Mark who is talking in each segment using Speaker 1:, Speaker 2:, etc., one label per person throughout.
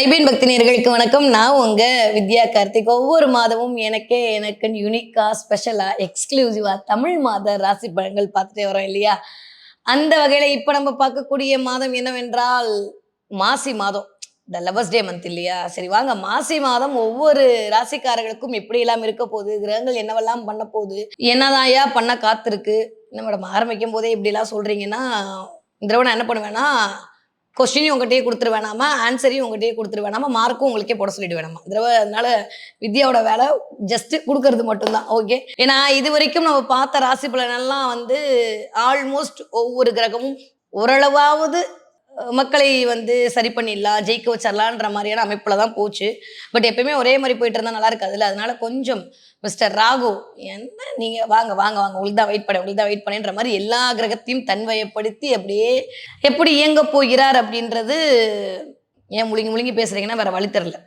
Speaker 1: IBN பக்தி நேயர்களுக்கு வணக்கம். நான் உங்க வித்யா கார்த்திக். ஒவ்வொரு மாதமும் எனக்குன்னு யூனிக்கா, ஸ்பெஷலா, எக்ஸ்க்ளூசிவா தமிழ் மாத ராசி பலன்கள் பார்த்துட்டே வரோம் இல்லையா? அந்த வகையில இப்ப நம்ம பார்க்கக்கூடிய மாதம் என்னவென்றால் மாசி மாதம். த லவர்ஸ் டே மந்த் இல்லையா? சரி வாங்க, மாசி மாதம் ஒவ்வொரு ராசிக்காரர்களுக்கும் எப்படி எல்லாம் இருக்க போகுது, கிரகங்கள் என்னவெல்லாம் பண்ண போகுது, என்னதான்யா பண்ண காத்திருக்கு. என்ன மேடம் ஆரம்பிக்கும் போதே இப்படி எல்லாம் சொல்றீங்கன்னா, இந்த தடவை நான் என்ன பண்ணுவேன்னா, கொஸ்டினையும் உங்ககிட்டயே குடுத்துற வேணாமா, ஆன்ஸரையும் உங்ககிட்டயே குடுத்துற வேணாமா, மார்க்கும் உங்களுக்கே போட சொல்லிட வேணாமா. இந்த தடவ அதனால வித்யாவோட வேலை ஜஸ்ட் குடுக்கறது மட்டும் தான். ஓகே. ஏன்னா இதுவரைக்கும் நம்ம பார்த்த ராசி பலனெல்லாம் வந்து ஆல்மோஸ்ட் ஒவ்வொரு கிரகமும் ஓரளவாவது மக்களை வந்து சரி பண்ணிடலாம், ஜெயிக்க வச்சிடலான்ற மாதிரியான அமைப்புல தான் போச்சு. பட் எப்பயுமே ஒரே மாதிரி போயிட்டு இருந்தா நல்லா இருக்காதுல்ல. அதனால கொஞ்சம் மிஸ்டர் ராகு, என்ன நீங்க வாங்க வாங்க வாங்க, உங்களுக்கு தான் வெயிட் பண்ணேன்ற மாதிரி எல்லா கிரகத்தையும் தன்வயப்படுத்தி அப்படியே எப்படி இயங்க போகிறார் அப்படின்றது. ஏன் முழுங்கி முழுங்கி பேசுறீங்கன்னா வேற வழி தெரியல.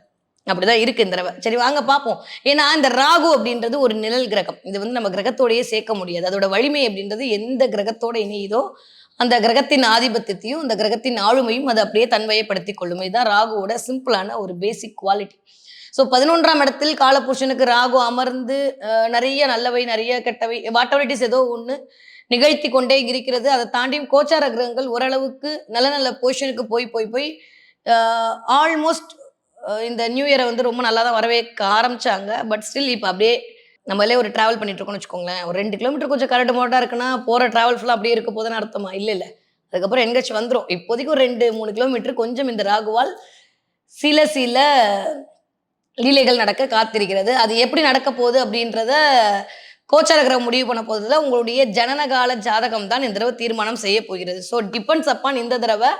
Speaker 1: அப்படிதான் இருக்கு இந்த தடவை. சரி வாங்க பார்ப்போம். ஏன்னா இந்த ராகு அப்படின்றது ஒரு நிழல் கிரகம். இது வந்து நம்ம கிரகத்தோடயே சேர்க்க முடியாது. அதோட வலிமை அப்படின்றது எந்த கிரகத்தோட இணையுதோ அந்த கிரகத்தின் ஆதிபத்தியத்தையும் அந்த கிரகத்தின் ஆளுமையும் அதை அப்படியே தன்வயப்படுத்தி கொள்ளும். இதுதான் ராகுவோட சிம்பிளான ஒரு பேசிக் குவாலிட்டி. ஸோ 11ஆம் இடத்தில் காலபுருஷனுக்கு ராகு அமர்ந்து நிறைய நல்லவை நிறைய கெட்டவை வாட்டவரிட்டிஸ் ஏதோ ஒன்று நிகழ்த்தி கொண்டே இருக்கிறது. அதை தாண்டியும் கோச்சார கிரகங்கள் ஓரளவுக்கு நல்ல நல்ல பொசிஷனுக்கு போய் போய் போய் ஆல்மோஸ்ட் இந்த நியூ இயரை வந்து ரொம்ப நல்லா தான் வரவேற்க ஆரம்பிச்சாங்க. பட் ஸ்டில் இப்போ அப்படியே நம்மளே ஒரு டிராவல் பண்ணிட்டு இருக்கோம்னு வச்சுக்கோங்களேன். ஒரு 2 கிலோமீட்டர் கொஞ்சம் கரடு மோட்டா இருக்குன்னா போகிற டிராவல் ஃபுல்லாக அப்படியே இருக்க போதுன்னு அர்த்தமா? இல்லை. அதுக்கப்புறம் எங்கேச்சு வந்துடும். இப்போதைக்கு ஒரு 2-3 கிலோமீட்டர் கொஞ்சம் இந்த ராகுவால் சில சில லீலைகள் நடக்க காத்திருக்கிறது. அது எப்படி நடக்க போகுது அப்படின்றத கோச்சார கிரகம் முடிவு பண்ண போகுதுல உங்களுடைய ஜனனகால ஜாதகம் தான் இந்த தடவை தீர்மானம் செய்ய போகிறது. ஸோ டிபெண்ட்ஸ் அப்பான் இந்த தடவை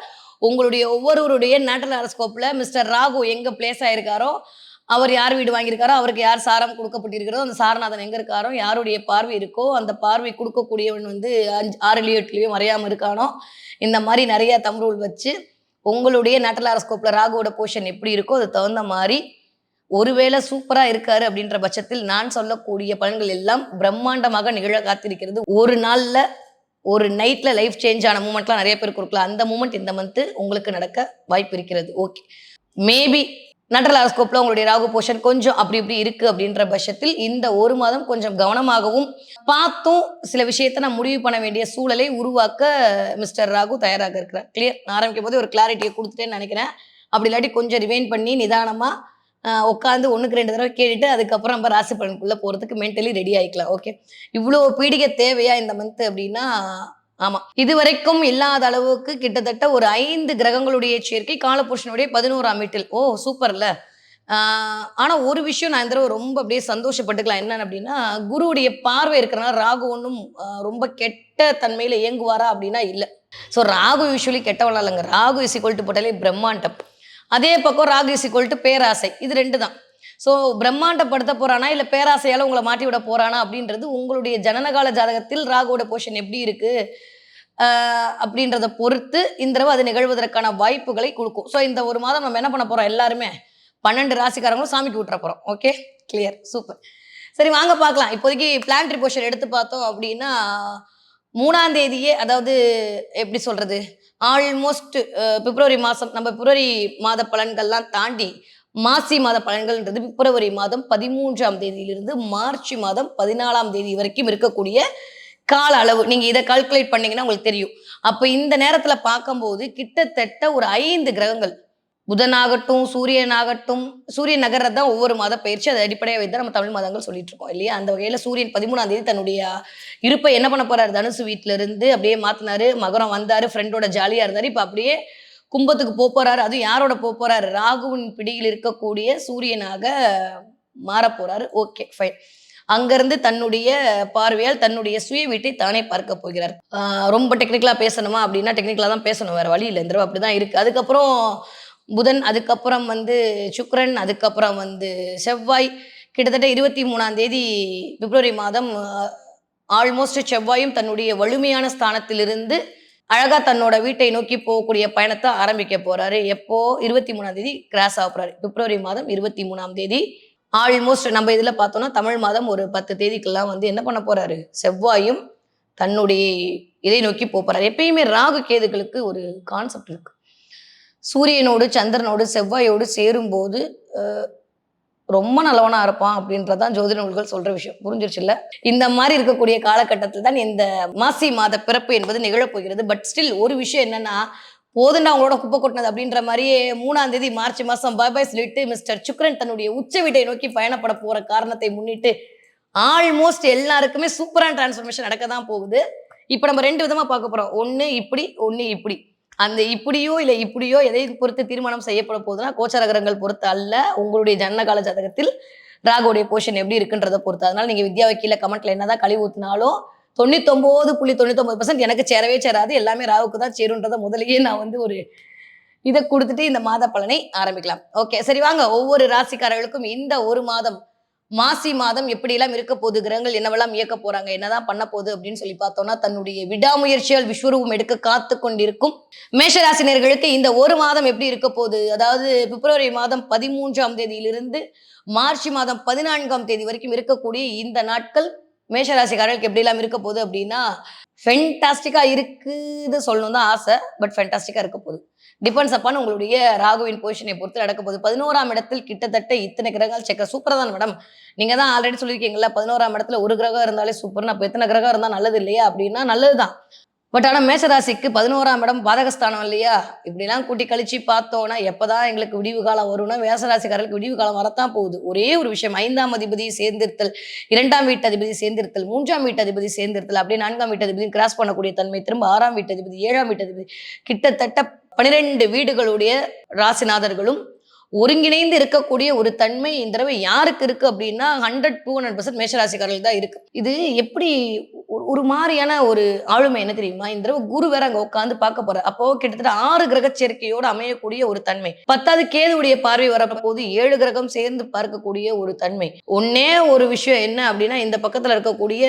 Speaker 1: உங்களுடைய ஒவ்வொருவருடைய நேட்டல் ஹாரோஸ்கோப்ல மிஸ்டர் ராகு எங்க பிளேஸ் ஆயிருக்காரோ, அவர் யார் வீடு வாங்கியிருக்காரோ, அவருக்கு யார் சாரம் கொடுக்கப்பட்டிருக்கிறதோ, அந்த சாரநாதன் எங்க இருக்காரோ, யாருடைய பார்வை இருக்கோ அந்த பார்வை கொடுக்கக்கூடியவன் வந்து 6லயோ 8லயோ மறையாம இருக்கானோ, இந்த மாதிரி நிறைய தம்ரூல் வச்சு உங்களுடைய நேட்டல் ஹாரோஸ்கோப்ல ராகுவோட பொசிஷன் எப்படி இருக்கோ அதுக்கு தகுந்த மாதிரி ஒருவேளை சூப்பரா இருக்காரு அப்படின்ற பட்சத்தில் நான் சொல்லக்கூடிய பலன்கள் எல்லாம் பிரம்மாண்டமாக நிகழ காத்திருக்கிறது. ஒரு நாள்ல ஒரு நைட்ல லைஃப் சேஞ்ச் ஆன மூமெண்ட்லாம் நிறைய பேருக்கு கொடுக்கலாம். அந்த மூமெண்ட் இந்த மந்த் உங்களுக்கு நடக்க வாய்ப்பு இருக்கிறது. ஓகே, மேபி நேட்டல் ஹாரோஸ்கோப்ல உங்களுடைய ராகு போஷன் கொஞ்சம் அப்படி இப்படி இருக்கு அப்படின்ற பட்சத்தில் இந்த ஒரு மாதம் கொஞ்சம் கவனமாகவும் பார்த்தும் சில விஷயத்தை நான் முடிவு பண்ண வேண்டிய சூழலை உருவாக்க மிஸ்டர் ராகு தயாராக இருக்கிறார். கிளியர். ஆரம்பிக்கும் போது ஒரு கிளாரிட்டியை கொடுத்துட்டேன்னு நினைக்கிறேன். அப்படி இல்லாட்டி கொஞ்சம் ரிவைன் பண்ணி நிதானமா உட்காந்து 1க்கு 2 தடவை கேட்டுட்டு அதுக்கப்புறம் நம்ம ராசி பலனுக்குள்ள போறதுக்கு மென்டலி ரெடி ஆயிக்கலாம். ஓகே, இவ்வளோ பீடிகை தேவையா இந்த மந்த் அப்படின்னா ஆமா, இதுவரைக்கும் இல்லாத அளவுக்கு கிட்டத்தட்ட ஒரு 5 கிரகங்களுடைய சேர்க்கை காலபுருஷனுடைய 11ஆம் வீட்டில். ஓ சூப்பர்ல. ஆனா ஒரு விஷயம் நான் இந்த தடவை ரொம்ப அப்படியே சந்தோஷப்பட்டுக்கலாம். என்னன்னு அப்படின்னா, குருவுடைய பார்வை இருக்கிறனால ராகு ஒன்றும் ரொம்ப கெட்ட தன்மையில இயங்குவாரா அப்படின்னா இல்லை. ஸோ ராகு யூஸ்வலி கெட்டவளா இல்லைங்க. ராகு இஸ் ஈக்குவல் டு போட்டாலே பிரம்மாண்டம். அதே பக்கம் ராகு இஸ் ஈக்குவல் டு பேராசை. இது 2 தான். ஸோ பிரம்மாண்டப்படுத்த போறானா இல்லை பேராசையால உங்களை மாட்டி விட போறானா அப்படின்றது உங்களுடைய ஜனனகால ஜாதகத்தில் ராகுவோட போஷன் எப்படி இருக்கு அப்படின்றத பொறுத்து இந்த தடவை அது நிகழ்வதற்கான வாய்ப்புகளை கொடுக்கும். ஸோ இந்த ஒரு மாதம் நம்ம என்ன பண்ண போறோம், எல்லாருமே 12 ராசிக்காரங்களும் சாமிக்கு விட்டுற போறோம். Okay, clear, super. சரி வாங்க பார்க்கலாம். இப்போதைக்கு பிளானட்டரி போஷன் எடுத்து பார்த்தோம் அப்படின்னா 3ஆம் தேதியே, அதாவது எப்படி சொல்றது, ஆல்மோஸ்ட் பிப்ரவரி மாதம், நம்ம பிப்ரவரி மாத பலன்கள்லாம் தாண்டி மாசி மாத பலன்கள்ன்றது பிப்ரவரி மாதம் 13ஆம் தேதியிலிருந்து மார்ச் மாதம் 14ஆம் தேதி வரைக்கும் இருக்கக்கூடிய கால அளவு. நீங்க இதை கால்குலேட் பண்ணீங்கன்னா உங்களுக்கு தெரியும். அப்ப இந்த நேரத்துல பார்க்கும்போது கிட்டத்தட்ட ஒரு 5 கிரகங்கள், புதனாகட்டும் சூரியனாகட்டும், சூரியன் நகர்றது தான் ஒவ்வொரு மாத பயிற்சி. அதை அடிப்படையாக வைத்து நம்ம தமிழ் மாதங்கள் சொல்லிட்டு இருக்கோம் இல்லையா? அந்த வகையில சூரியன் 13ஆம் தேதி தன்னுடைய இருப்பை என்ன பண்ண போறாரு, தனுசு வீட்டுல இருந்து அப்படியே மாத்தினாரு, மகரம் வந்தாரு, ஃப்ரெண்டோட ஜாலியா இருந்தாரு. இப்ப அப்படியே கும்பத்துக்கு போறாரு. அதுவும் யாரோட போறாரு, ராகுவின் பிடியில் இருக்கக்கூடிய சூரியனாக மாற போறாரு. Okay fine. அங்கிருந்து தன்னுடைய பார்வையால் தன்னுடைய சுய வீட்டை தானே பார்க்க போகிறார். ரொம்ப டெக்னிக்கலா பேசணுமா அப்படின்னா டெக்னிக்கலா தான் பேசணும், வேற வழி இல்லை. இந்த தடவை அப்படிதான் இருக்கு. அதுக்கப்புறம் புதன், அதுக்கப்புறம் வந்து சுக்கிரன், அதுக்கப்புறம் வந்து செவ்வாய். கிட்டத்தட்ட 23ஆம் தேதி பிப்ரவரி மாதம் ஆல்மோஸ்ட் செவ்வாயும் தன்னுடைய வலிமையான ஸ்தானத்திலிருந்து அழகா தன்னோட வீட்டை நோக்கி போகக்கூடிய பயணத்தை ஆரம்பிக்க போறாரு. எப்போ 23ஆம் தேதி கிராஸ் ஆக போறாரு. பிப்ரவரி மாதம் 23ஆம் தேதி. ஆல்மோஸ்ட் நம்ம இதுல பார்த்தோம்னா தமிழ் மாதம் ஒரு 10 தேதிக்கெல்லாம் வந்து என்ன பண்ண போறாரு, செவ்வாயும் தன்னுடைய இதை நோக்கி போறாரு. எப்பயுமே ராகு கேதுகளுக்கு ஒரு கான்செப்ட் இருக்கு. சூரியனோடு சந்திரனோடு செவ்வாயோடு சேரும்போது ரொம்ப நல்லவனா இருப்பான் அப்படின்றதான் ஜோதிட நூல்கள் சொல்ற விஷயம். புரிஞ்சிருச்சு இல்ல? இந்த மாதிரி இருக்கக்கூடிய காலகட்டத்தில் தான் இந்த மாசி மாத பிறப்பு என்பது நிகழப்போகிறது. பட் ஸ்டில் ஒரு விஷயம் என்னன்னா, போதுண்டா அவங்களோட குப்பை கொட்டினது அப்படின்ற மாதிரியே 3ஆம் தேதி மார்ச் மாசம் பாய் பாய் சொல்லிட்டு மிஸ்டர் சுக்ரன் தன்னுடைய உச்ச வீட்டை நோக்கி பயணப்பட போற காரணத்தை முன்னிட்டு ஆல்மோஸ்ட் எல்லாருக்குமே சூப்பரான டிரான்ஸ்ஃபர்மேஷன் நடக்க தான் போகுது. இப்ப நம்ம 2 விதமா பார்க்க போறோம். ஒண்ணு இப்படி, ஒண்ணு இப்படி. அந்த இப்படியோ இல்ல இப்படியோ எதை பொறுத்து தீர்மானம் செய்யப்பட போகுதுன்னா, கோச்சார கிரகங்கள் பொறுத்து அல்ல, உங்களுடைய ஜனனகால ஜாதகத்தில் ராகுவுடைய பொசிஷன் எப்படி இருக்குன்றத பொறுத்து. அதனால நீங்க வித்யாவை கீழ கமெண்ட்ல என்னதான் கழுவி ஊத்துனாலும் 99.99% எனக்கு சேரவே சேராது. எல்லாமே ராகுக்கு தான் சேரும்ன்றத முதல்லயே நான் வந்து ஒரு இத குடுத்துட்டு இந்த மாத பலனை ஆரம்பிக்கலாம். ஓகே. சரி வாங்க ஒவ்வொரு ராசிக்காரர்களுக்கும் இந்த ஒரு மாதம் மாசி மாதம் எப்படியெல்லாம் இருக்க போகுது, கிரகங்கள் என்னவெல்லாம் இயக்க போறாங்க, என்னதான் பண்ண போகுது அப்படின்னு சொல்லி பார்த்தோம்னா, தன்னுடைய விடாமுயற்சியால் விஸ்வரூபம் எடுக்க காத்து கொண்டிருக்கும் மேஷராசினியர்களுக்கு இந்த ஒரு மாதம் எப்படி இருக்க போகுது, அதாவது பிப்ரவரி மாதம் 13ஆம் தேதியிலிருந்து மார்ச் மாதம் 14ஆம் தேதி வரைக்கும் இருக்கக்கூடிய இந்த நாட்கள் மேஷராசிக்காரர்களுக்கு எப்படியெல்லாம் இருக்க போகுது அப்படின்னா, ஃபென்டாஸ்டிக்கா இருக்குன்னு சொல்லணும் தான் ஆசை. பட் ஃபென்டாஸ்டிக்கா இருக்க போகுது. டிபெண்ட்ஸ் அப்பான் உங்களுடைய ராகுவின் பொசிஷனை பொறுத்து நடக்க போகுது. 11ஆம் இடத்தில் கிட்டத்தட்ட இத்தனை கிரகங்கள் செக்க சூப்பரா தான் மேடம். நீங்க தான் ஆல்ரெடி சொல்லியிருக்கீங்கல்ல, 11ஆம் இடத்துல ஒரு கிரகம் இருந்தாலே சூப்பர்னு. அப்ப எத்தனை கிரகம் இருந்தா நல்லது இல்லையா அப்படின்னா நல்லதுதான். பட் ஆனா மேஷராசிக்கு 11ஆம் இடம் பாதகஸ்தானம் இல்லையா? இப்படிலாம் கூட்டி கழிச்சு பார்த்தோம்னா, எப்பதான் எங்களுக்கு விடிவு காலம் வரும்னா, மேஷராசிக்காரர்களுக்கு விடிவு காலம் வரத்தான் போகுது. ஒரே ஒரு விஷயம் 5ஆம் அதிபதி சேர்ந்திருத்தல், 2ஆம் வீட்டு அதிபதி சேர்ந்திருத்தல், 3ஆம் வீட்டு அதிபதி சேர்ந்திருத்தல், அப்படியே 4ஆம் வீட்டு அதிபதி கிராஸ் பண்ணக்கூடிய தன்மை, திரும்ப 6ஆம் வீட்டு அதிபதி, 7ஆம் வீட்டு அதிபதி, கிட்டத்தட்ட 12 வீடுகளுடைய ராசிநாதர்களும் ஒருங்கிணைந்து இருக்கக்கூடிய ஒரு தன்மை இந்த தடவை யாருக்கு இருக்கு அப்படின்னா 100-200% மேஷராசிக்காரர்கள் தான் இருக்கு. இது எப்படி ஒரு மாதிரியான ஒரு ஆளுமை என்ன தெரியுமா? இந்த தடவை குரு வேற அங்க உட்காந்து பார்க்க போற. அப்போ கிட்டத்தட்ட 6 கிரக சேர்க்கையோடு அமையக்கூடிய ஒரு தன்மை. 10வது கேதுவுடைய பார்வை வரப்போது 7 கிரகம் சேர்ந்து பார்க்கக்கூடிய ஒரு தன்மை. ஒன்னே ஒரு விஷயம் என்ன அப்படின்னா, இந்த பக்கத்துல இருக்கக்கூடிய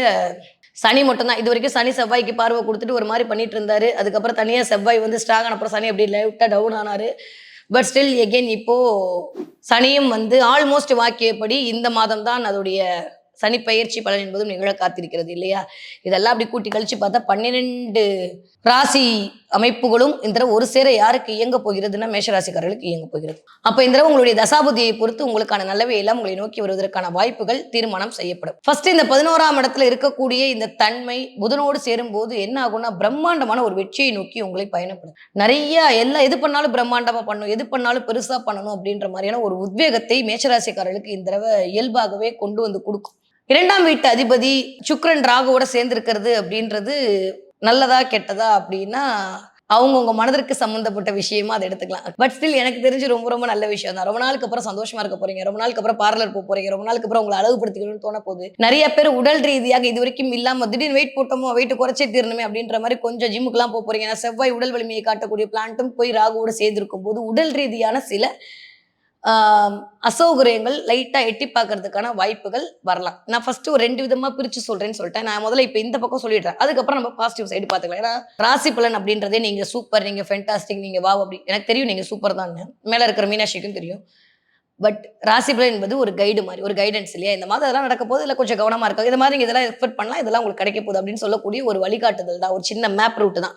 Speaker 1: சனி மட்டும் தான். இது வரைக்கும் சனி செவ்வாய்க்கு பார்வை கொடுத்துட்டு ஒரு மாதிரி பண்ணிட்டு இருந்தாரு. அதுக்கப்புறம் தனியா செவ்வாய் வந்து ஸ்ட்ராங் ஆன அப்புறம் சனி அப்படியே லைட்டா டவுன் ஆனாரு. பட் ஸ்டில் எகெயின் இப்போ சனியும் வந்து ஆல்மோஸ்ட் வாக்கியப்படி இந்த மாதம் தான் அதோடைய சனி பயிற்சி பலன் என்பதும் நிகழ காத்திருக்கிறது இல்லையா? இதெல்லாம் அப்படி கூட்டி கழிச்சு பார்த்தா 12 ராசி அமைப்புகளும் இந்த தடவை ஒரு சேர யாருக்கு இயங்க போகிறதுன்னா மேஷராசிக்காரர்களுக்கு இயங்க போகிறது. அப்ப இந்த தடவை உங்களுடைய தசாபுதியை பொறுத்து உங்களுக்கான நல்லவை எல்லாம் உங்களை நோக்கி வருவதற்கான வாய்ப்புகள் தீர்மானம் செய்யப்படும். ஃபர்ஸ்ட் இந்த 11ஆம் இடத்துல இருக்கக்கூடிய இந்த தன்மை புதனோடு சேரும் போது என்ன ஆகும்னா, பிரம்மாண்டமான ஒரு வெற்றியை நோக்கி உங்களை பயணப்படும். நிறைய எல்லாம் எது பண்ணாலும் பிரம்மாண்டமா பண்ணணும், எது பண்ணாலும் பெருசா பண்ணணும் அப்படின்ற மாதிரியான ஒரு உத்வேகத்தை மேஷராசிக்காரர்களுக்கு இந்த தடவை இயல்பாகவே கொண்டு வந்து கொடுக்கும். 2ஆம் வீட்டு அதிபதி சுக்கிரன் ராகுவோட சேர்ந்திருக்கிறது அப்படின்றது நல்லதா கெட்டதா அப்படின்னா அவங்கவுங்க மனதிற்கு சம்பந்தப்பட்ட விஷயமா அதை எடுத்துக்கலாம். பட் ஸ்டில் எனக்கு தெரிஞ்சு ரொம்ப ரொம்ப நல்ல விஷயம் தான். ரொம்ப நாளுக்கு அப்புறம் சந்தோஷமா இருக்க போறீங்க, ரொம்ப நாளுக்கு அப்புறம் பார்லர் போறீங்க, ரொம்ப நாளுக்கு அப்புறம் உங்களை அழகுபடுத்திக்கணும்னு தோண போகுது. நிறைய பேர் உடல் ரீதியாக இது வரைக்கும் இல்லாம திடீர்னு வெயிட் போட்டோமோ, வெயிட் குறைச்சே தீரணுமே அப்படின்ற மாதிரி கொஞ்சம் ஜிம்முக்குலாம் போறீங்க. ஏன்னா செவ்வாய் உடல் வலிமையை காட்டக்கூடிய பிளான்ட்டும் போய் ராகுவோட சேர்ந்திருக்கும் போது உடல் ரீதியான சில அசௌகரியங்கள் லைட்டா எட்டி பார்க்கறதுக்கான வாய்ப்புகள் வரலாம். நான் ஃபர்ஸ்ட் ஒரு 2 விதமா பிரிச்சு சொல்றேன்னு சொல்லிட்டேன். நான் முதல்ல இப்ப இந்த பக்கம் சொல்லிடுறேன். அதுக்கப்புறம் நம்ம பாசிட்டிவ் சைடு பார்த்துக்கலாம். ஏன்னா ராசி பலன் அப்படின்றதே நீங்க சூப்பர், நீங்க ஃபென்டாஸ்டிக், நீங்க வாவ் அப்படி எனக்கு தெரியும் நீங்க சூப்பர் தான். மேல இருக்கிற மீனாட்சிக்கும் தெரியும். பட் ராசி பலன் என்பது ஒரு கைடு மாதிரி, ஒரு கைடன்ஸ் இல்லையா? இந்த மாதிரி அதெல்லாம் நடக்க போது இல்லை கொஞ்சம் கவனமா இருக்கும். இது மாதிரி நீங்க இதெல்லாம் எக்ஸ்பெக்ட் பண்ணலாம், இதெல்லாம் உங்களுக்கு கிடைக்க போகுது அப்படின்னு சொல்லக்கூடிய ஒரு வழிகாட்டுதல் தான், ஒரு சின்ன மேப் ரூட் தான்.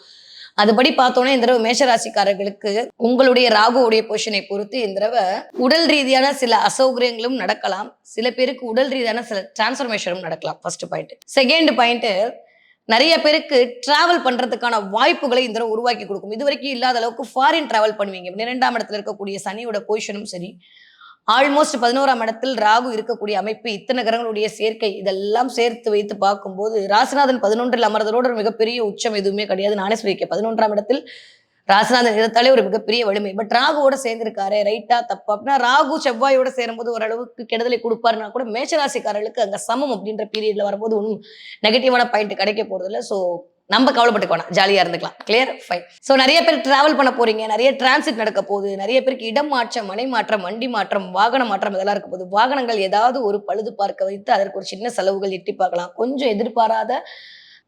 Speaker 1: அதுபடி பார்த்தோன்னே இந்த தடவை மேஷராசிக்காரர்களுக்கு உங்களுடைய ராகுவுடைய பொசிஷனை பொறுத்து இந்த தடவை உடல் ரீதியான சில அசௌகரியங்களும் நடக்கலாம். சில பேருக்கு உடல் ரீதியான சில டிரான்ஸ்ஃபர்மேஷனும் நடக்கலாம். First point. செகண்ட் பாயிண்ட், நிறைய பேருக்கு டிராவல் பண்றதுக்கான வாய்ப்புகளை இந்த தடவை உருவாக்கி கொடுக்கும். இது வரைக்கும் இல்லாத அளவுக்கு ஃபாரின் டிராவல் பண்ணுவீங்க. 2ஆம் இடத்துல இருக்கக்கூடிய சனியோட பொசிஷனும் சரி, ஆல்மோஸ்ட் 11ஆம் இடத்தில் ராகு இருக்கக்கூடிய அமைப்பு, இத்தனை கிரகங்களுடைய சேர்க்கை, இதெல்லாம் சேர்த்து வைத்து பார்க்கும்போது ராசிநாதன் 11ல் அமர்ந்ததோட ஒரு மிகப்பெரிய உச்சம் எதுவுமே கிடையாது. நானே சொல்லியிருக்கேன் 11ஆம் இடத்தில் ராசிநாதன் இருந்தாலே ஒரு மிகப்பெரிய வலிமை. பட் ராகுவோட சேர்ந்திருக்காரு, ரைட்டா தப்பா அப்படின்னா, ராகு செவ்வாயோட சேரும்போது ஓரளவுக்கு கெடுதலை கொடுப்பாருன்னா கூட மேஷராசிக்காரர்களுக்கு அங்க சமம் அப்படின்ற பீரியட்ல வரும்போது ஒன்றும் நெகட்டிவான பாயிண்ட் கிடைக்க போறது இல்லை. ஸோ நம்ம கவலைப்பட்டுக்க வேணாம், ஜாலியா இருந்துக்கலாம். Clear, fine. ஸோ நிறைய பேர் டிராவல் பண்ண போறீங்க, நிறைய டிரான்சிட் நடக்க போகுது, நிறைய பேருக்கு இடம் மாற்றம், மனை மாற்றம், வண்டி மாற்றம், வாகன மாற்றம் இதெல்லாம் இருக்க போகுது. வாகனங்கள் ஏதாவது ஒரு பழுது பார்க்க வைத்து அதற்கு ஒரு சின்ன செலவுகள் எட்டி பார்க்கலாம். கொஞ்சம் எதிர்பாராத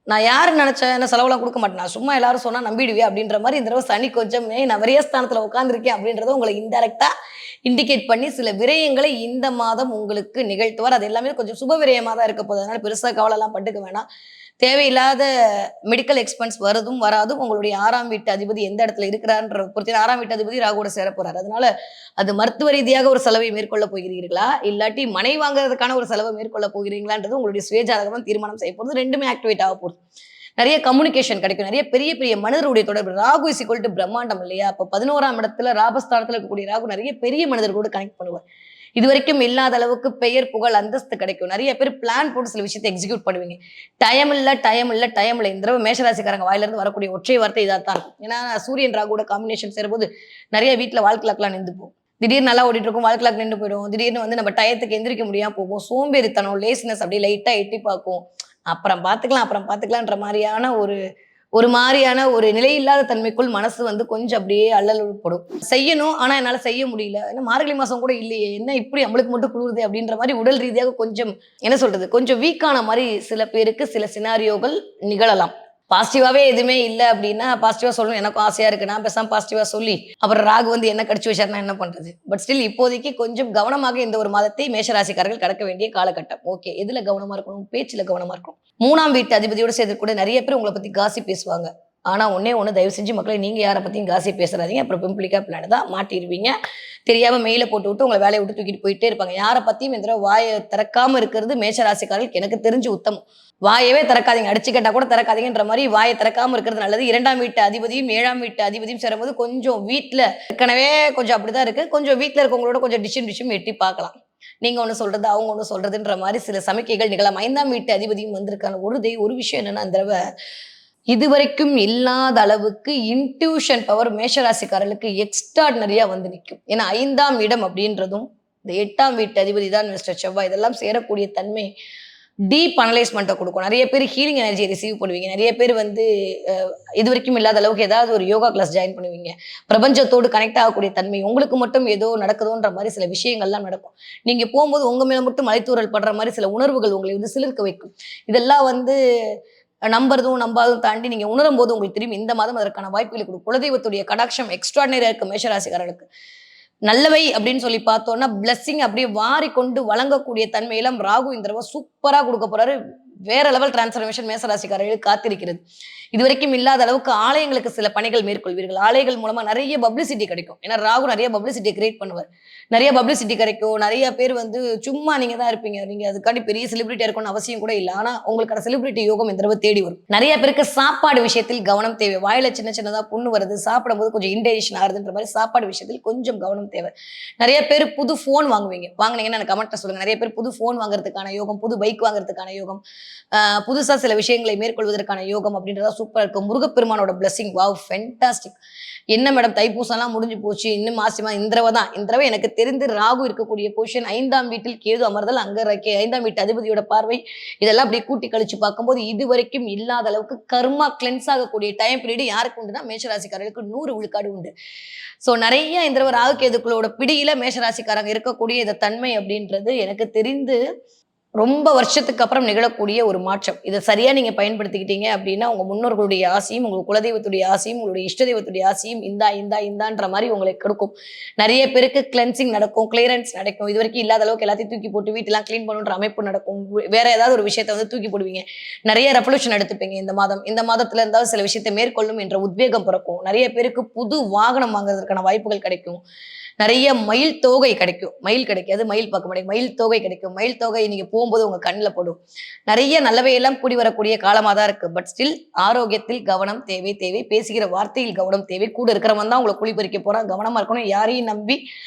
Speaker 1: நான் யாரு நினைச்சேன் என்ன செலவெல்லாம் கொடுக்க மாட்டேன். நான் சும்மா எல்லாரும் சொன்னா நம்பிடுவியா அப்படின்ற மாதிரி இந்த தடவை சனி கொஞ்சம் நான் விரயஸ்தானத்துல உட்கார்ந்துருக்கேன் அப்படின்றத உங்களை இன்டைரக்டா இண்டிகேட் பண்ணி சில விரயங்களை இந்த மாதம் உங்களுக்கு நிகழ்த்துவார். அது எல்லாமே கொஞ்சம் சுப விரயமா தான் இருக்க போகுது. அதனால பெருசா கவலைலாம் பட்டுக்க வேணாம். தேவையில்லாத மெடிக்கல் எக்ஸ்பென்ஸ் வரதும் வராதும் உங்களுடைய 6ஆம் வீட்டு அதிபதி எந்த இடத்துல இருக்கிறார்ன்ற பொறுத்து 6ஆம் வீட்டு அதிபதி ராகுவோட சேர போறாரு. அதனால அது மருத்துவ ரீதியாக ஒரு செலவை மேற்கொள்ள போகிறீர்களா இல்லாட்டி மனை வாங்குறதுக்கான ஒரு செலவை மேற்கொள்ள போகிறீங்களான்றது உங்களுடைய சுயஜாதகம் தீர்மானம் செய்ய போகிறது. ரெண்டுமே ஆக்டிவேட் ஆக போகுது. நிறைய கம்யூனிகேஷன் கிடைக்கும். நிறைய பெரிய பெரிய மனிதருடைய தொடர்பு. ராகு இஸ் ஈக்குவல் டு பிரம்மாண்டம் இல்லையா? அப்ப 11ஆம் இடத்துல ராபஸ்தானத்துல இருக்கக்கூடிய ராகு நிறைய பெரிய மனிதர்களோடு கனெக்ட் பண்ணுவார். இது வரைக்கும் இல்லாத அளவுக்கு பெயர் புகழ் அந்தஸ்து கிடைக்கும். நிறைய பேர் பிளான் போட்டு சில விஷயத்தை எக்ஸிக்யூட் பண்ணுவீங்க. டைம் இல்ல டைம் இல்ல டைம் இல்ல. இந்த தடவை மேஷராசிக்காரங்க வாயில இருந்து வரக்கூடிய ஒற்றை வார்த்தை இதாக தான் இருக்கும். ஏன்னா சூரியன் ராகுவோட காம்பினேஷன் சேரும்போது நிறைய வீட்டுல வாழ்க்கைலாம் நின்று போகும். திடீர்னு நல்லா ஓடிட்டு இருக்கும், வாழ்க்கைலாம் நின்று போயிடும். திடீர்னு வந்து நம்ம டயத்துக்கு எந்திரிக்க முடியாம போகும். சோம்பேறித்தனம், லேசினஸ் அப்படியே லைட்டா எட்டி பார்க்கும். அப்புறம் பார்த்துக்கலான்ற மாதிரியான ஒரு மாதிரியான ஒரு நிலையில்லாத தன்மைக்குள் மனசு வந்து கொஞ்சம் அப்படியே அல்லலுப்படும். செய்யணும், ஆனா என்னால செய்ய முடியல. ஏன்னா மார்கழி மாசம் கூட இல்லையே, என்ன இப்படி நம்மளுக்கு மட்டும் குளிருது அப்படின்ற மாதிரி உடல் ரீதியாக கொஞ்சம் என்ன சொல்றது, கொஞ்சம் வீக்கான மாதிரி சில பேருக்கு சில சினாரியோகள் நிகழலாம். பாசிட்டிவாவே எதுவுமே இல்லை அப்படின்னா பாசிட்டிவா சொல்லணும், எனக்கும் ஆசையா இருக்கு, நான் பேசாம பாசிட்டிவா சொல்லி அப்புறம் ராகு வந்து என்ன கடிச்சு வச்சாருன்னா என்ன பண்றது. பட் ஸ்டில் இப்போதைக்கு கொஞ்சம் கவனமாக இந்த ஒரு மாதத்தை மேஷராசிக்காரர்கள் கடக்க வேண்டிய காலகட்டம். ஓகே, எதுல கவனமா இருக்கணும்? பேச்சுல கவனமா இருக்கணும். 3ஆம் வீட்டு அதிபதியோட சேர்த்து கூட நிறைய பேர் உங்களை பத்தி காசி பேசுவாங்க. ஆனா ஒன்னே ஒண்ணு, தயவு செஞ்சு மக்களை நீங்க யாரை பத்தியும் காசி பேசுறாதீங்க. அப்புறம் பிம்பிளிக்கா பிளான் தான் மாட்டிடுவீங்க. தெரியாம மெயில போட்டு விட்டு உங்களை வேலையை விட்டு தூக்கிட்டு போயிட்டே இருப்பாங்க. யாரை பத்தியும் இந்த வாயை திறக்காம இருக்கிறது மேஷராசிக்காரர்களுக்கு எனக்கு தெரிஞ்சு உத்தமம். வாயவே திறக்காதீங்க, அடிச்சு கேட்டா கூட திறக்காதீங்கன்ற மாதிரி வாயை திறக்காம இருக்கிறது நல்லது. 2ஆம் வீட்டு அதிபதியும் 7ஆம் வீட்டு அதிபதியும் சேரும்போது கொஞ்சம் வீட்டுல ஏற்கனவே கொஞ்சம் அப்படிதான் இருக்கு. கொஞ்சம் வீட்டுல இருக்கவங்களோட கொஞ்சம் டிஷும் எட்டி பார்க்கலாம். நீங்க ஒண்ணு சொல்றது அவங்க ஒண்ணு சொல்றதுன்ற மாதிரி சில சமிக்கைகள் நிகழலாம். 5ஆம் வீட்டு அதிபதியும் வந்திருக்காங்க. ஒரு விஷயம் என்னன்னா, அந்த தடவை இதுவரைக்கும் இல்லாத அளவுக்கு இன்ட்யூஷன் பவர் மேஷராசிக்காரர்களுக்கு எக்ஸ்ட்ராடினரியா வந்து நிற்கும். ஏன்னா 5ஆம் இடம் அப்படின்றதும் இந்த 8ஆம் வீட்டு அதிபதி தான் மிஸ்டர் செவ்வாய். இதெல்லாம் சேரக்கூடிய தன்மை டீப் அனலைஸ்மெண்ட்டை கொடுக்கும். நிறைய பேர் ஹீலிங் எனர்ஜியை ரிசீவ் பண்ணுவீங்க. நிறைய பேர் வந்து இது வரைக்கும் இல்லாத அளவுக்கு ஏதாவது ஒரு யோகா கிளாஸ் ஜாயின் பண்ணுவீங்க. பிரபஞ்சத்தோடு கனெக்ட் ஆகக்கூடிய தன்மை உங்களுக்கு மட்டும் ஏதோ நடக்குதோன்ற மாதிரி சில விஷயங்கள்லாம் நடக்கும். நீங்க போகும்போது உங்க மேல மட்டும் மலைத்தூரல் படுற மாதிரி சில உணர்வுகள் உங்களை வந்து சிலிர்க்க வைக்கும். இதெல்லாம் வந்து நம்புறதும் நம்பாதும் தாண்டி நீங்க உணரும் போது உங்களுக்கு திரும்பி இந்த மாதம் அதற்கான வாய்ப்புகளை கொடுக்கும். குலதெய்வத்துடைய கடாட்சம் எக்ஸ்ட்ராடினரியா இருக்கு மேஷராசிக்காரர்களுக்கு. நல்லவை அப்படின்னு சொல்லி பார்த்தோம்னா பிளஸ்ஸிங் அப்படியே வாரி கொண்டு வழங்கக்கூடிய தன்மையெல்லாம் ராகு இந்த தடவை சூப்பரா கொடுக்க போறாரு. வேற லெவல் டிரான்ஸ்ஃபர்மேஷன் மேசராசிக்காரர்களுக்கு காத்திருக்கிறது. இதுவரைக்கும் இல்லாத அளவுக்கு ஆலயங்களுக்கு சில பணிகள் மேற்கொள்வீர்கள். ஆலயங்கள் மூலமா நிறைய பப்ளிசிட்டி கிடைக்கும். ஏன்னா ராகு நிறைய பப்ளிசிட்டி கிரியேட் பண்ணுவார். நிறைய பப்ளிசிட்டி கிடைக்கும். நிறைய பேர் வந்து சும்மா நீங்க தான் இருப்பீங்க, நீங்க அதுக்காண்டி பெரிய செலிபிரிட்டியா இருக்கணும்னு அவசியம் கூட இல்லை. ஆனா உங்களுக்கான செலிபிரிட்டி யோகம் இந்த தடவை தேடி வரும். நிறைய பேருக்கு சாப்பாடு விஷயத்தில் கவனம் தேவை. வாயில சின்ன சின்னதா புண்ணு வருது, சாப்பிடும்போது கொஞ்சம் இன்டைஜஷன் ஆகுதுன்ற மாதிரி சாப்பாடு விஷயத்தில் கொஞ்சம் கவனம் தேவை. நிறைய பேர் புது போன் வாங்குவீங்க. வாங்கினீங்கன்னா எனக்கு கமெண்ட்ல சொல்லுங்க. நிறைய பேர் புது போன் வாங்குறதுக்கான யோகம், புது பைக் வாங்குறதுக்கான யோகம், புதுசா சில விஷயங்களை மேற்கொள்வதற்கான யோகம் அப்படின்றதா சூப்பரா இருக்கும். முருகப்பெருமானோட பிளஸிங், வாவ் ஃபென்டாஸ்டிக். என்ன மேடம் தைப்பூசம்லாம் முடிஞ்சு போச்சு, இன்னும் மாசிமா இந்த தடவை எனக்கு தெரிந்து ராகு இருக்கக்கூடிய பொசிஷன் 5ஆம் வீட்டில் கேது அமர்தல், அங்க 5ஆம் வீட்டு அதிபதியோட பார்வை, இதெல்லாம் அப்படியே கூட்டி கழிச்சு பார்க்கும்போது இது வரைக்கும் இல்லாத அளவுக்கு கர்மா கிளென்ஸ் ஆகக்கூடிய டைம் பீரியட் யாருக்கு உண்டுன்னா மேஷராசிக்காரர்களுக்கு 100 விழுக்காடு உண்டு. ஸோ நிறைய இந்த தடவை ராகு கேதுக்களோட பிடியில மேஷராசிக்காரங்க இருக்கக்கூடிய இந்த தன்மை அப்படின்றது எனக்கு தெரிந்து ரொம்ப வருஷத்துக்கு அப்புறம் நிகழக்கூடிய ஒரு மாற்றம். இதை சரியா நீங்க பயன்படுத்திக்கிட்டீங்க அப்படின்னா உங்க முன்னோர்களுடைய ஆசையும், உங்க குலதெய்வத்துடைய ஆசையும், உங்களுடைய இஷ்ட தெய்வத்துடைய ஆசையும் இந்தான்ற மாதிரி உங்களுக்கு கொடுக்கும். நிறைய பேருக்கு கிளென்சிங் நடக்கும், கிளியரன்ஸ் நடக்கும். இது வரைக்கும் இல்லாத அளவுக்கு எல்லாத்தையும் தூக்கி போட்டு வீட்டெல்லாம் கிளீன் பண்ணுன்ற அமைப்பு நடக்கும். வேற ஏதாவது ஒரு விஷயத்த வந்து தூக்கி போடுவீங்க. நிறைய ரெவல்யூஷன் எடுத்துப்பீங்க இந்த மாதத்துல இருந்தாலும் சில விஷயத்தை மேற்கொள்ளும் என்ற உத்வேகம் பிறக்கும். நிறைய பேருக்கு புது வாகனம் வாங்குறதுக்கான வாய்ப்புகள் கிடைக்கும். நிறைய மயில் தோகை கிடைக்கும். மயில் கிடைக்காது, மயில் பார்க்க முடியும், மயில் தோகை கிடைக்கும். மயில் தோகை நீங்க போகும்போது உங்க கண்ணில் படும். நிறைய நல்லவையெல்லாம் கூடி வரக்கூடிய காலமா தான் இருக்கு. பட் ஸ்டில் ஆரோக்கியத்தில் கவனம் தேவை. பேசுகிற வார்த்தையில் கவனம் தேவை. கூட இருக்கிறவன் தான் உங்களை குழி பறிக்க போறான், கவனமா இருக்கணும். யாரையும் நம்பி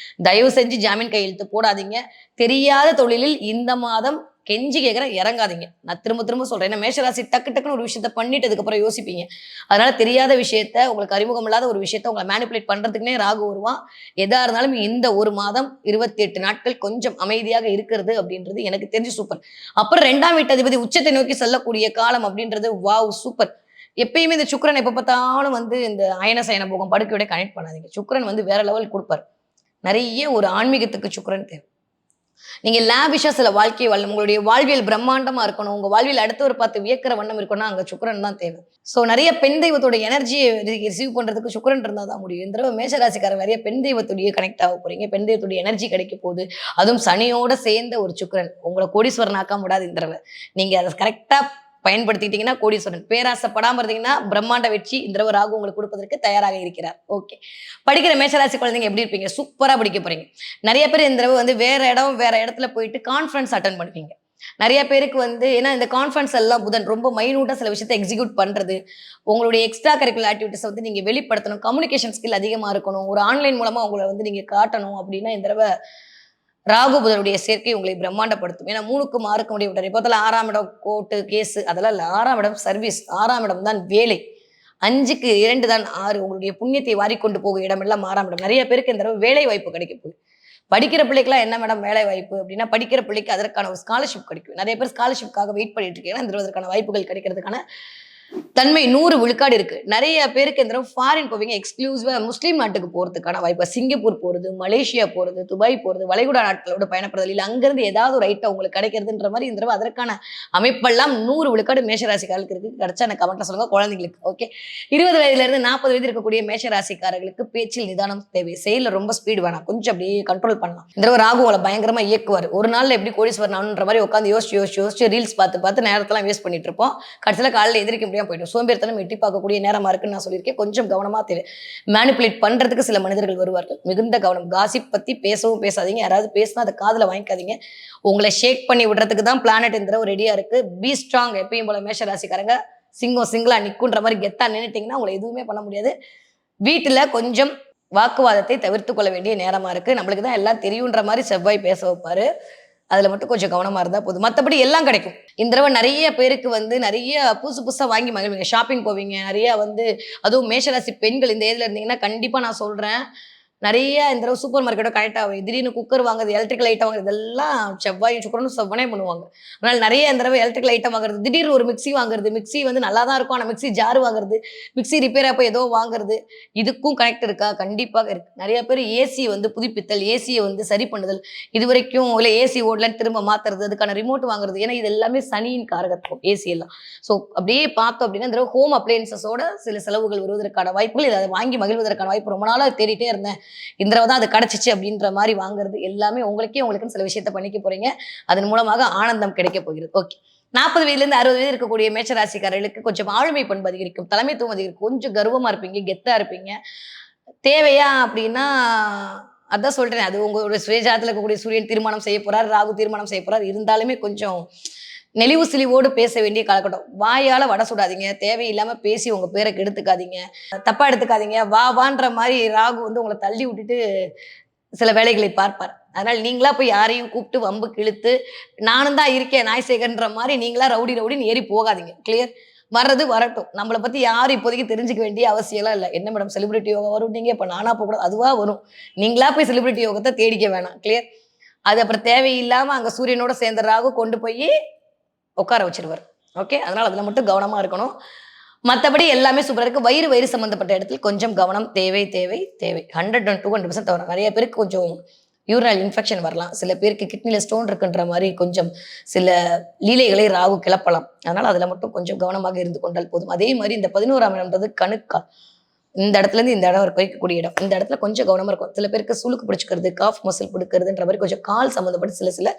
Speaker 1: தயவு செஞ்சு ஜாமீன் கையெழுத்து போடாதீங்க. தெரியாத தொழிலில் இந்த மாதம் கெஞ்சி கேட்குற இறங்காதீங்க. நான் திரும்ப சொல்றேன். ஏன்னா மேஷராசி டக்குன்னு ஒரு விஷயத்த பண்ணிட்டு அதுக்கப்புறம் யோசிப்பீங்க. அதனால தெரியாத விஷயத்த, உங்களுக்கு அறிமுகம் இல்லாத ஒரு விஷயத்த உங்களை மேனிப்புலேட் பண்றதுக்குன்னே ராகு வருவான். எதா இருந்தாலும் இந்த ஒரு மாதம் 28 நாட்கள் கொஞ்சம் அமைதியாக இருக்கிறது அப்படின்றது எனக்கு தெரிஞ்சு சூப்பர். அப்புறம் 2ஆம் வீட்டு அதிபதி உச்சத்தை நோக்கி செல்லக்கூடிய காலம் அப்படின்றது வாவ் சூப்பர். எப்பயுமே இந்த சுக்கிரன் எப்ப பார்த்தாலும் வந்து இந்த அயன சயன போகம் படுக்கையோட கனெக்ட் பண்ணாதீங்க. சுக்கிரன் வந்து வேற லெவல் கொடுப்பார். நிறைய ஒரு ஆன்மீகத்துக்கு சுக்கிரன் தேவை. நீங்க லாவிஷா சில வாழ்க்கை வாழணும். உங்களுடைய வாழ்வியல் பிரம்மாண்டமா இருக்கணும். உங்க வாழ்வியல் அடுத்தவர் பார்த்து வியக்கிற வண்ணம் இருக்கணும்னா, அங்க சுக்கிரன் தான் தேவை. ஸோ நெறைய பெண் தெய்வத்தோட எனர்ஜிய ரிசீவ் பண்றதுக்கு சுக்கிரன் இருந்தா தான் முடியும். இந்த தடவ மேஷ ராசிக்காரங்க நெறைய பெண் தெய்வத்துடைய கனெக்ட் ஆக போறீங்க. பெண் தெய்வத்துடைய எனர்ஜி கிடைக்க போகுது. அதுவும் சனியோட சேர்ந்த ஒரு சுக்கிரன். உங்கள கோடீஸ்வரன் ஆக்காம விடாது இந்த தடவ. நீங்க அத கரெக்ட்டா பயன்படுத்திட்டீங்கன்னா கோடீஸ்வரன். பேராசைப்படாம இருந்தீங்கன்னா, பிரம்மாண்ட வெற்றி இந்த தடவ ராகு உங்களுக்கு குடுப்பதற்கு தயாராக இருக்கிறார். ஓகே. படிக்கிற மேஷராசி குழந்தைங்க எப்படி இருப்பீங்க? சூப்பரா படிக்க போறீங்க. நெறைய பேர் இந்த தடவ வந்து வேற இடம், வேற இடத்துல போயிட்டு கான்ஃபரன்ஸ் அட்டெண்ட் பண்ணுவீங்க. நெறைய பேருக்கு வந்து ஏன்னா இந்த கான்ஃபரன்ஸ் எல்லாம் புதன் ரொம்ப மைன்யூட்டா சில விஷயத்த எக்ஸிக்யூட் பண்றது. உங்களுடைய எக்ஸ்ட்ரா கரிக்குலர் ஆக்டிவிட்டீஸ வந்து நீங்க வெளிப்படுத்தணும். கம்யூனிகேஷன் ஸ்கில் அதிகமா இருக்கணும். ஒரு ஆன்லைன் மூலமா உங்கள வந்து நீங்க காட்டணும் அப்டின்னா, இந்த தடவ ராகு புதனுடைய சேர்க்கை உங்களை பிரம்மாண்டப்படுத்தும். ஏன்னா 3க்கும் 6க்கும் உடைய விட்டார். இப்போதெல்லாம் 6ஆம் இடம் கோர்ட்டு, கேஸு அதெல்லாம் இல்ல. 6ஆம் இடம் சர்வீஸ். 6ஆம் இடம் தான் வேலை. 5க்கு 2 தான் 6. உங்களுடைய புண்ணியத்தை வாரிக்கொண்டு போகும் இடமெல்லாம் 6ஆம் இடம். நெறைய பேருக்கு இந்த தடவ வேலை வாய்ப்பு கிடைக்க போகுது. படிக்கிற பிள்ளைக்குலாம் என்ன மேடம் வேலை வாய்ப்பு அப்படின்னா, படிக்கிற பிள்ளைக்கு அதற்கான ஒரு ஸ்காலர்ஷிப் கிடைக்கும். நெறைய பேர் ஸ்காலர்ஷிப்காக வெயிட் பண்ணிட்டு இருக்கீங்க. இந்த தடவ அதற்கான வாய்ப்புகள் கிடைக்கிறதுக்கான தன்மை 100 விழுக்காடு இருக்கு. நெறைய பேருக்கு இந்த தடவ ஃபாரின் போவீங்க. எக்ஸ்க்ளூசிவா முஸ்லீம் நாட்டுக்கு போறதுக்கான வாய்ப்பு. சிங்கப்பூர் போறது, மலேசியா போறது, துபாய் போறது, வளைகுடா நாட்களோட பயணப்படுதல். இல்ல அங்கிருந்து ஏதாவது ஒரு ஐட்டம் உங்களுக்கு கிடைக்கிறதுன்ற மாரி இந்த தடவ அதற்கான அமைப்பெல்லாம் 100 விழுக்காடு மேஷராசிக்காரர்களுக்கு இருக்கு. கிடைச்சா எனக்கு கமெண்ட்ல சொல்லுங்க குழந்தைங்களுக்கு. ஓகே. 20 வயதிலிருந்து 40 வயது இருக்கக்கூடிய மேஷராசிக்காரர்களுக்கு பேச்சில் நிதானம் தேவை. செயல்ல ரொம்ப ஸ்பீடு வேணாம். கொஞ்சம் அப்படியே கண்ட்ரோல் பண்ணலாம். இந்த தடவ ராகு உங்கள பயங்கரமா இயக்குவாரு. ஒரு நாள்ல எப்படி கோடீஸ்வரன் ஆகணுன்ற மாரி உட்கார்ந்து யோசிச்சு ரீல்ஸ் பார்த்து நேரத்தெல்லாம் வேஸ்ட் பண்ணிட்டு இருப்போம். கடைசியில காலையில எந்திரிக்க முடியாம போயிடும். சோம்பேறித்தனம் எட்டி பார்க்கக்கூடிய நேரமா இருக்குன்னு நான் சொல்லியிருக்கேன். கொஞ்சம் கவனமா தேவை. மேனிபுலேட் பண்றதுக்கு சில மனிதர்கள் வருவார்கள். மிகுந்த கவனம். காசிப் பத்தி பேசவும் பேசாதீங்க. யாராவது பேசினா அதை காதுல வாங்கிக்காதீங்க. உங்களை ஷேக் பண்ணி விடுறதுக்கு தான் பிளானட் இந்த தடவ ரெடியா இருக்கு. Be strong. எப்பயும் போல மேஷ ராசிக்காரங்க சிங்கிளா நிக்குன்ற மாதிரி கெத்தா நின்னுட்டீங்கன்னா உங்களை எதுவுமே பண்ண முடியாது. வீட்டுல கொஞ்சம் வாக்குவாதத்தை தவிர்த்து கொள்ள வேண்டிய நேரமா இருக்கு. நம்மளுக்கு தான் எல்லாம் தெரியுன்ற மாதிரி செவ்வாய் பேச வைப்பாரு. அதுல மட்டும் கொஞ்சம் கவனமா இருந்தா போதும். மத்தபடி எல்லாம் கிடைக்கும். இந்த தடவ நெறைய பேருக்கு வந்து நெறைய புதுசா வாங்கி மகிழ்வீங்க. ஷாப்பிங் போவீங்க. நெறைய வந்து அதுவும் மேஷராசி பெண்கள் இந்த ஏஜ்ல இருந்தீங்கன்னா, கண்டிப்பா நான் சொல்றேன். நெறைய இந்த தடவ சூப்பர் மார்க்கெட்டோட கனெக்ட் ஆகும். திடீர்னு குக்கர் வாங்குறது, எலக்ட்ரிக்கல் ஐட்டம் வாங்குறது இதெல்லாம் செவ்வாயும் சுக்கிரனும் செவ்வனே பண்ணுவாங்க. அதனால நெறைய இந்த தடவ எலக்ட்ரிக்கல் ஐட்டம் வாங்குறது, திடீர்னு ஒரு மிக்ஸி வாங்குறது, மிக்ஸி வந்து நல்லா தான் இருக்கும். ஆனா மிக்ஸி ஜார் வாங்குறது, மிக்ஸி ரிப்பேர் அப்ப ஏதோ வாங்குறது, இதுக்கும் கனெக்ட் இருக்கா? கண்டிப்பாக இருக்கு. நெறைய பேர் ஏசி வந்து புதுப்பித்தல், ஏசிய வந்து சரி பண்ணுதல், இதுவரைக்கும் இல்ல ஏசி ஓடலன்னு திரும்ப மாத்துறது, அதுக்கான ரிமோட் வாங்குறது. ஏன்னா இது எல்லாமே சனியின் காரகத்துவம் ஏசி எல்லாம். ஸோ அப்படியே பார்த்தோம் அப்படின்னா, இந்த தடவ ஹோம் அப்ளையன்சஸோட சில செலவுகள் வருவதற்கான வாய்ப்புகள், இத வாங்கி மகிழ்வதற்கான வாய்ப்பு ரொம்ப நாளா தேடிட்டே இருந்தேன். இந்த தடவ தான் அது கிடைச்சிச்சு அப்படின்ற மாதிரி வாங்குறது எல்லாமே உங்களுக்குன்னு சில விஷயத்த பண்ணிக்க போறீங்க. அதன் மூலமாக ஆனந்தம் கிடைக்க போகிறது. ஓகே. 40 வயதிலிருந்து 60 வயது இருக்கக்கூடிய மேஷ ராசிக்காரர்களுக்கு கொஞ்சம் ஆளுமை பண்பு அதிகரிக்கும். தலைமைத்துவம் அதிகரிக்கும். கொஞ்சம் கர்வமா இருப்பீங்க. கெத்தா இருப்பீங்க. தேவையா அப்படின்னா, அதான் சொல்றேன். அது உங்களுடைய சுயஜாதத்துல இருக்கக்கூடிய சூரியன் திருமணம் செய்ய போறார். ராகு திருமணம் செய்ய போறார். இருந்தாலுமே கொஞ்சம் நெளிவு சுளிவோடு பேச வேண்டிய காலகட்டம். வாயால வடை சுடாதீங்க. தேவையில்லாம பேசி உங்க பேர கெடுத்துக்காதீங்க. தப்பா எடுத்துக்காதீங்க. வான்ற மாரி ராகு வந்து உங்கள தள்ளி விட்டுட்டு சில வேலைகளை பார்ப்பார். அதனால நீங்களா போய் யாரையும் கூப்பிட்டு வம்புக்கு இழுத்து, நானும் தான் இருக்கேன் நாய்சேகர்ன்ற மாரி நீங்களா ரவுடின்னு ஏறி போகாதீங்க. கிளியர்? வர்றது வரட்டும். நம்மள பத்தி யாரும் இப்போதைக்கு தெரிஞ்சுக்க வேண்டிய அவசியம்லாம் இல்ல. என்ன மேடம் செலிபிரிட்டி யோகா வரும்னீங்க, இப்ப நானா போகக்கூடாது? அதுவா வரும். நீங்களா போய் செலிபிரிட்டி யோகத்த தேடிக்க வேணாம். கிளியர்? அது அப்புறம் தேவையில்லாம அங்க சூரியனோட சேர்ந்த ராகு கொண்டு போய் உட்கார வச்சுருவாரு. ஓகே. அதனால அதுல மட்டும் கவனமா இருக்கணும். மத்தபடி எல்லாமே சூப்பரா இருக்கு. வயிறு சம்பந்தப்பட்ட இடத்தில் கொஞ்சம் கவனம் தேவை. 100 and 200% தவறு. நெறைய பேருக்கு கொஞ்சம் யூரினல் இன்ஃபெக்ஷன் வரலாம். சில பேருக்கு கிட்னில ஸ்டோன் இருக்குன்ற மாரி கொஞ்சம் சில லீலைகளை ராகு கிளப்பலாம். அதனால அதுல மட்டும் கொஞ்சம் கவனமாக இருந்து கொண்டால் போதும். அதே மாரி இந்த 11ஆம் இடம்ன்றது கணுக்கால். இந்த இடத்துலேருந்து இந்த இடம் வரைக்கும் வைக்கக்கூடிய இடம். இந்த இடத்துல கொஞ்சம் கவனமா இருக்கும். சில பேருக்கு சுளுக்கு பிடிச்சுக்கிறது, காஃப் மசில் பிடிக்கிறதுன்ற மாரி கொஞ்சம் கால் சம்மந்தப்பட்ட சில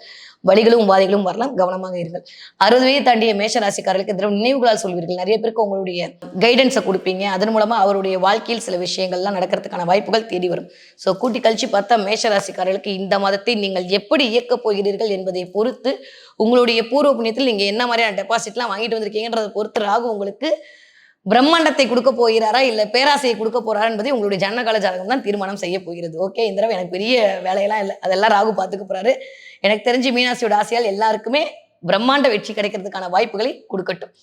Speaker 1: வலிகளும், உபாதைகளும் வரலாம். கவனமாக இருங்கள். 60 வயது தாண்டிய மேஷ ராசிக்காரர்களுக்கு இந்த நினைவுகளால் சொல்வீர்கள். நெறைய பேருக்கு உங்களுடைய கைடன்ஸ குடுப்பீங்க. அதன் மூலமா அவருடைய வாழ்க்கையில் சில விஷயங்கள்லாம் நடக்கிறதுக்கான வாய்ப்புகள் தேடி வரும். ஸோ கூட்டி கழிச்சு பார்த்தா மேஷ ராசிக்காரர்களுக்கு இந்த மாதத்தை நீங்கள் எப்படி இயக்கப் போகிறீர்கள் என்பதை பொறுத்து, உங்களுடைய பூர்வ புண்ணியத்தில் நீங்க என்ன மாரியான டெபாசிட்லாம் வாங்கிட்டு வந்திருக்கீங்கன்றத பொறுத்து ராகு உங்களுக்கு பிரம்மாண்டத்தை கொடுக்க போகிறாரா இல்ல பேராசையை கொடுக்க போறாரா என்பதை உங்களுடைய ஜனனகால ஜாதகம் தான் தீர்மானம் செய்ய போகிறது. ஓகே. இந்த தடவை எனக்கு பெரிய வேலையெல்லாம் இல்லை. அதெல்லாம் ராகு பார்த்துக்க போறாரு. எனக்கு தெரிஞ்சு மீனாட்சியோட ஆசையால் எல்லாருக்குமே பிரம்மாண்ட வெற்றி கிடைக்கிறதுக்கான வாய்ப்புகளை கொடுக்கட்டும்.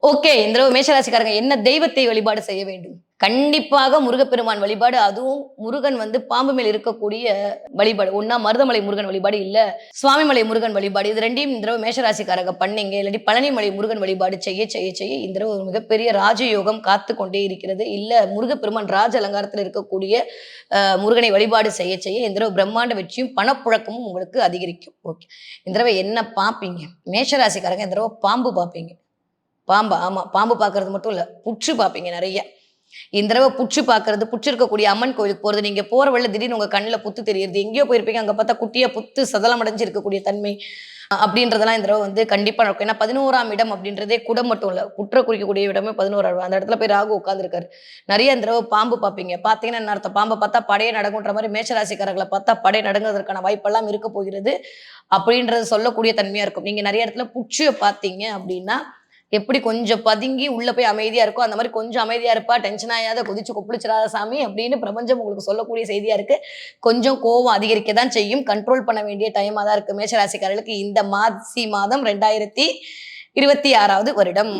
Speaker 1: ஓகே. இந்த தடவ மேஷராசிக்காரங்க என்ன தெய்வத்தை வழிபாடு செய்ய வேண்டும்? கண்டிப்பாக முருகப்பெருமான் வழிபாடு. அதுவும் முருகன் வந்து பாம்பு மேல் இருக்கக்கூடிய வழிபாடு. ஒண்ணா மருதமலை முருகன் வழிபாடு, இல்ல சுவாமிமலை முருகன் வழிபாடு. இது 2யும் இந்த தடவ மேஷராசிக்காரங்க பண்ணீங்க. இல்லாட்டி பழனிமலை முருகன் வழிபாடு செய்ய இந்த தடவ ஒரு மிகப்பெரிய ராஜயோகம் காத்து கொண்டே இருக்கிறது. இல்ல முருகப்பெருமான் ராஜ அலங்காரத்துல இருக்கக்கூடிய முருகனை வழிபாடு செய்ய இந்த தடவ பிரம்மாண்ட வெற்றியும் பணப்புழக்கமும் உங்களுக்கு அதிகரிக்கும். ஓகே. இந்த தடவ என்ன பார்ப்பீங்க? மேஷராசிக்காரங்க இந்த தடவ பாம்பு பார்ப்பீங்க. பாம்பா? ஆமா. பாம்பு பார்க்கறது மட்டும் இல்ல. புற்று பார்ப்பீங்க நெறைய. இந்த தடவ புற்று பார்க்கறது, புற்று இருக்கக்கூடிய அம்மன் கோயிலுக்கு போறது, நீங்க போற வழில திடீர்னு உங்க கண்ணுல புத்து தெரியுது. எங்கேயோ போயிருப்பீங்க. அங்க பார்த்தா குட்டியா புத்து சதலம் அடைஞ்சு இருக்கக்கூடிய தன்மை அப்படின்றதெல்லாம் இந்த தடவ வந்து கண்டிப்பா நடக்கும். ஏன்னா 11ஆம் இடம் அப்படின்றதே குடம் மட்டும் இல்ல. புற்ற குறிக்கக்கூடிய இடமே 11ஆம் இடம். அந்த இடத்துல போய் ராகு உட்கார்ந்திருக்காரு. நெறைய இந்த தடவ பாம்பு பார்ப்பீங்க. பார்த்தீங்கன்னா என்ன அர்த்தம்? பாம்ப பார்த்தா படையே நடுங்குன்ற மாரி மேஷராசிக்காரர்கள பார்த்தா படை நடுங்குவதற்கான வாய்ப்பெல்லாம் இருக்க போகிறது. அப்படின்றது சொல்லக்கூடிய தன்மையா இருக்கும். நீங்க நெறைய இடத்துல புற்ற பார்த்தீங்க அப்படின்னா, எப்படி கொஞ்சம் பதுங்கி உள்ள போய் அமைதியா இருக்கோ, அந்த மாரி கொஞ்சம் அமைதியா இருப்பா, டென்ஷன் ஆயாத, கொதிச்சு கொப்பளிச்சிராத சாமி அப்படின்னு பிரபஞ்சம் உங்களுக்கு சொல்லக்கூடிய செய்தியா இருக்கு. கொஞ்சம் கோவம் அதிகரிக்க தான் செய்யும். கண்ட்ரோல் பண்ண வேண்டிய டைமா தான் இருக்கு. மேஷராசிக்காரர்களுக்கு இந்த மாசி மாதம் 2026வது வருடம்.